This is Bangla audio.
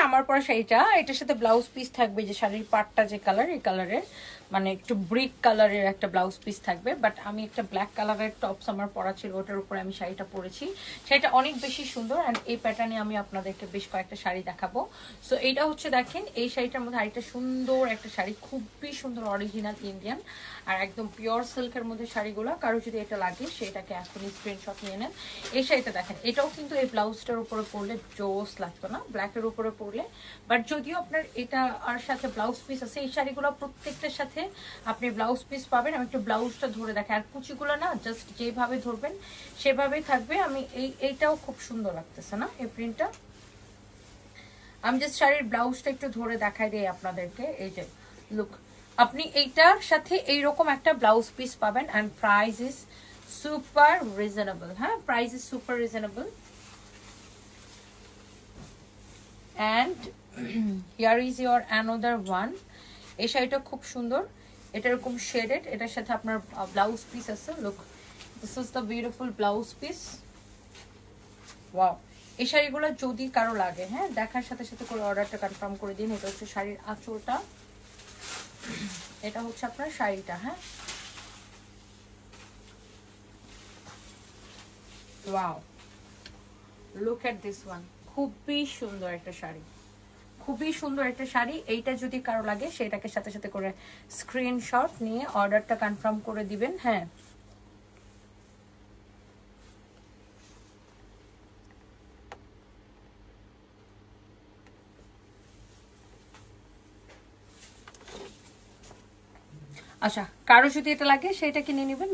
আমার পরা শাড়িটা, এটার সাথে ব্লাউজ পিস থাকবে, যে শাড়ির পাটটা যে কালার, এই কালারের মানে একটু ব্রিক কালারের একটা ব্লাউজ পিস থাকবে। বাট আমি একটা ব্ল্যাক কালারের টপস আমার পরা ছিল, ওটার উপরে আমি শাড়িটা পরেছি। শাড়িটা অনেক বেশি সুন্দর অ্যান্ড এই প্যাটার্নে আমি আপনাদেরকে বেশ কয়েকটা শাড়ি দেখাবো। সো এইটা হচ্ছে দেখেন, এই শাড়িটার মধ্যে আরেকটা সুন্দর একটা শাড়ি, খুবই সুন্দর অরিজিনাল ইন্ডিয়ান আর একদম পিওর সিল্কের মধ্যে শাড়িগুলো। কারো যদি এটা লাগে সেটাকে এখনই স্ক্রিনশট নিয়ে নেন। এই শাড়িটা দেখেন, এটাও কিন্তু এই ব্লাউজটার উপরে পরলে জোস লাগতো না ব্ল্যাকের উপরে পরলে। বাট যদিও আপনার এটা আর সাথে ব্লাউজ পিস আছে, এই শাড়িগুলো প্রত্যেকটার সাথে আপনি ব্লাউজ পিস পাবেন। আমি একটু ব্লাউজটা ধরে দেখাই, আর কুচিগুলো না জাস্ট যেভাবে ধরবেন সেভাবেই থাকবে। আমি এইটাও খুব সুন্দর লাগতেছে না এই প্রিন্টটা। আমি জাস্ট শাড়ির ব্লাউজটা একটু ধরে দেখাই দিই আপনাদেরকে। এই যে লুক, আপনি এইটার সাথে এইরকম একটা ব্লাউজ পিস পাবেন and price is super reasonable. হ্যাঁ, price is super reasonable. And here is your another one. এই শাড়িটা খুব সুন্দর, এটা এরকম শেডেড, এটার সাথে আপনার ব্লাউজ পিস আছে। Look, this is the beautiful blouse piece. Wow, এই শাড়িগুলো যদি কারো লাগে, হ্যাঁ, দেখার সাথে সাথে করে অর্ডারটা কনফার্ম করে দিন। এটা হচ্ছে শাড়ির আঁচলটা, এটা হচ্ছে আপনার শাড়িটা। হ্যাঁ, wow, look at this one. খুবই সুন্দর একটা শাড়ি, খুবই সুন্দর একটা শাড়ি। এইটা যদি কারো লাগে সেটাকে সাথে সাথে করে স্ক্রিনশট নিয়ে অর্ডারটা কনফার্ম করে দিবেন। হ্যাঁ, আচ্ছা, কারো যদি এটা লাগে সেটা কিনে নেবেন।